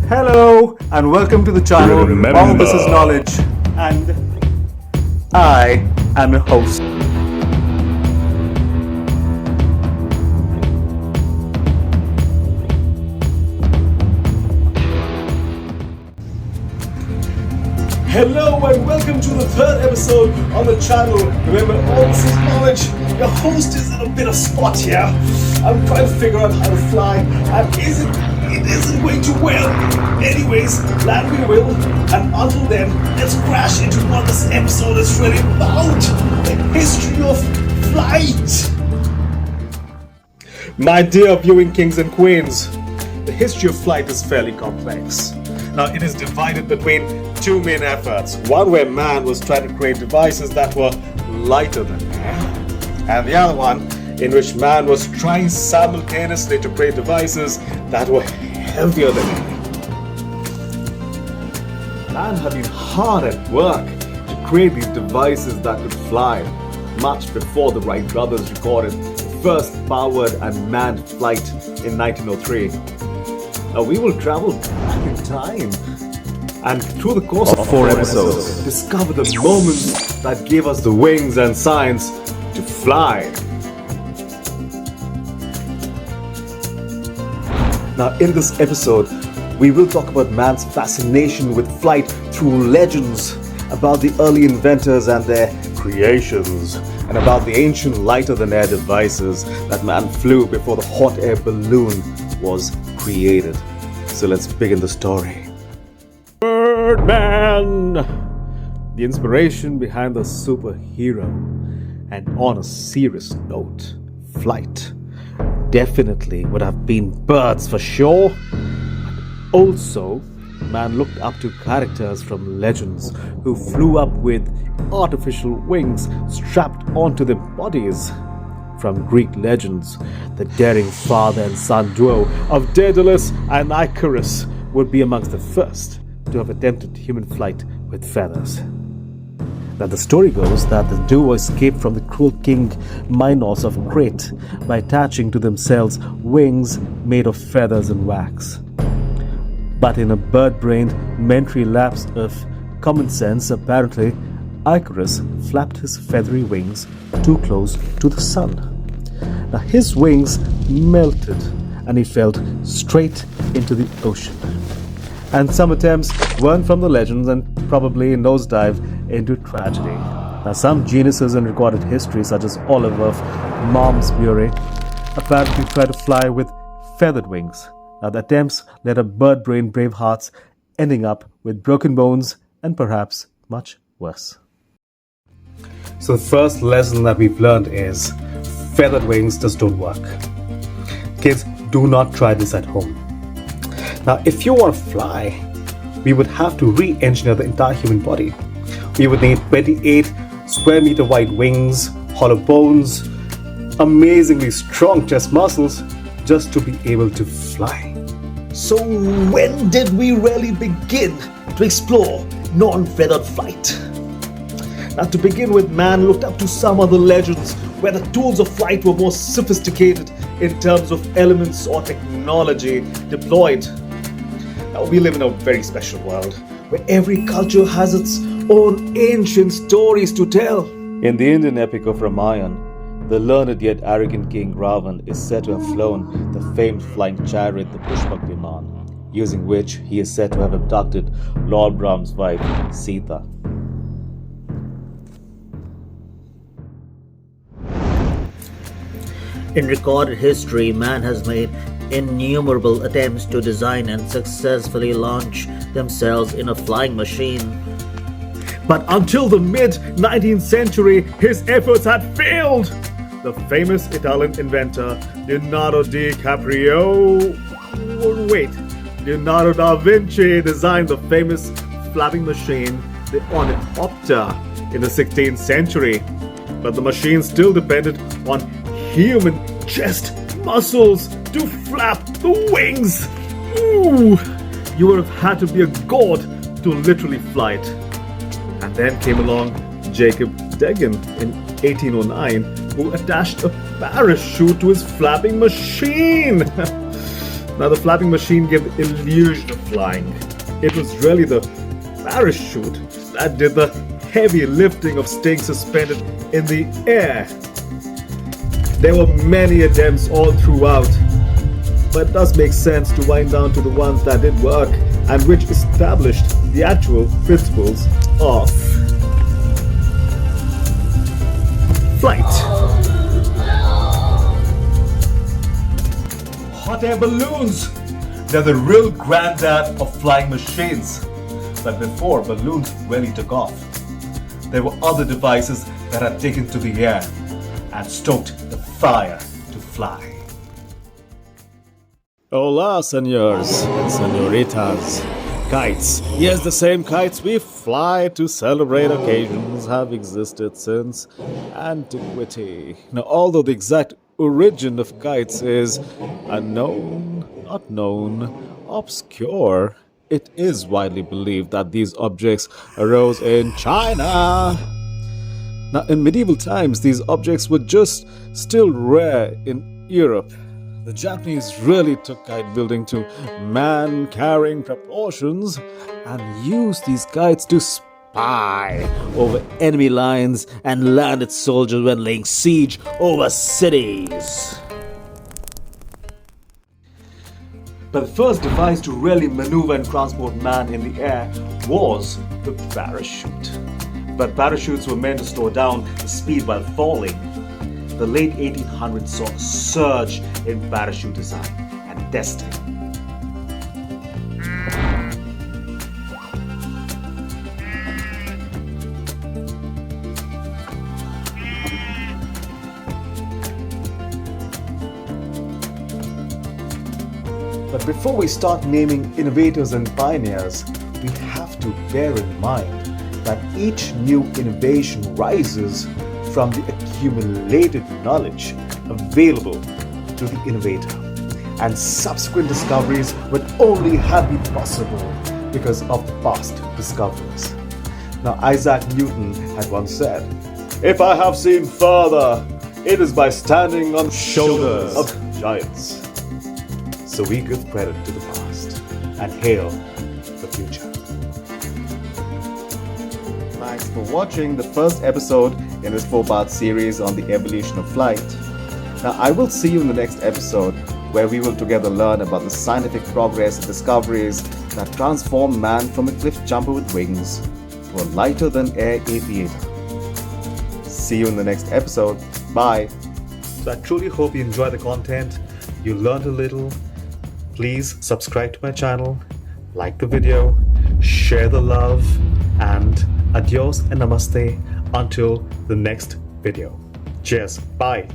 Hello and welcome to the channel All This Is Knowledge, and I am your host. Hello and welcome to the third episode on the channel. Remember, all this is knowledge. Your host is in a bit of spot here. I'm trying to figure out how to fly, and it isn't going too well. Anyways, land we will, and until then, let's crash into what this episode is really about: the history of flight. My dear viewing kings and queens, the history of flight is fairly complex. Now, it is divided between two main efforts. One where man was trying to create devices that were lighter than air, and the other one in which man was trying simultaneously to create devices that were heavier than air. Man had been hard at work to create these devices that could fly, much before the Wright brothers recorded the first powered and manned flight in 1903. Now we will travel back in time and through the course of 4 episodes discover the moments that gave us the wings and science to fly. Now in this episode we will talk about man's fascination with flight through legends, about the early inventors and their creations, and about the ancient lighter than air devices that man flew before the hot air balloon was created. So let's begin the story. Birdman! The inspiration behind the superhero. And on a serious note, flight definitely would have been birds for sure. But also, man looked up to characters from legends who flew up with artificial wings strapped onto their bodies. From Greek legends, the daring father and son duo of Daedalus and Icarus would be amongst the first to have attempted human flight with feathers. Now the story goes that the duo escaped from the cruel king Minos of Crete by attaching to themselves wings made of feathers and wax. But in a bird-brained momentary lapse of common sense, apparently Icarus flapped his feathery wings too close to the sun. Now his wings melted and he fell straight into the ocean. And some attempts weren't from the legends and probably nosedive into tragedy. Now some geniuses in recorded history, such as Oliver of Malmesbury, apparently tried to fly with feathered wings. Now the attempts led to bird-brained brave hearts ending up with broken bones and perhaps much worse. So the first lesson that we've learned is feathered wings just don't work. Kids, do not try this at home. Now, if you want to fly, we would have to re-engineer the entire human body. We would need 28 square meter wide wings, hollow bones, amazingly strong chest muscles just to be able to fly. So when did we really begin to explore non-feathered flight? Now, to begin with, man looked up to some other legends where the tools of flight were more sophisticated in terms of elements or technology deployed. Now, we live in a very special world where every culture has its own ancient stories to tell. In the Indian epic of Ramayan, the learned yet arrogant king Ravana is said to have flown the famed flying chariot, the Pushpak Vimana, using which he is said to have abducted Lord Brahma's wife, Sita. In recorded history, man has made innumerable attempts to design and successfully launch themselves in a flying machine. But until the mid-19th century, his efforts had failed. The famous Italian inventor Leonardodavinci designed the famous flapping machine, the ornithopter, in the 16th century. But the machine still depended on human chest muscles to flap the wings. Ooh, you would have had to be a god to literally fly it. And then came along Jakob Degen in 1809, who attached a parachute to his flapping machine. Now, the flapping machine gave the illusion of flying. It was really the parachute that did the heavy lifting of staying suspended in the air. There were many attempts all throughout, but it does make sense to wind down to the ones that did work and which established the actual principles of flight. Hotairballoons! They're the real granddad of flying machines. But before balloons really took off, there were other devices that had taken to the air and stoked the fire to fly. Hola, senors and senoritas. Kites. Yes, the same kites we fly to celebrate occasions have existed since antiquity. Now, although the exact origin of kites is unknown, not known, obscure, it is widely believed that these objects arose in China. Now, in medieval times, these objects were just still rare in Europe. The Japanese really took kite building to man-carrying proportions and used these kites to spy over enemy lines and land its soldiers when laying siege over cities. But the first device to really maneuver and transport man in the air was the parachute. But parachutes were meant to slow down the speed while falling. The late 1800s saw a surge in parachute design and testing. But before we start naming innovators and pioneers, we have to bear in mind that each new innovation rises from the accumulated knowledge available to the innovator. And subsequent discoveries would only have been possible because of the past discoveries. Now, Isaac Newton had once said, "If I have seen further, it is by standing on the shoulders of giants." So we give credit to the past and hail the future. Thanks for watching the first episode in this 4-part series on the evolution of flight. Now, I will see you in the next episode where we will together learn about the scientific progress and discoveries that transform man from a cliff jumper with wings to a lighter than air aviator. See you in the next episode. Bye. So I truly hope you enjoy the content, you learned a little. Please subscribe to my channel, like the video, share the love, and adios and namaste until the next video. Cheers. Bye.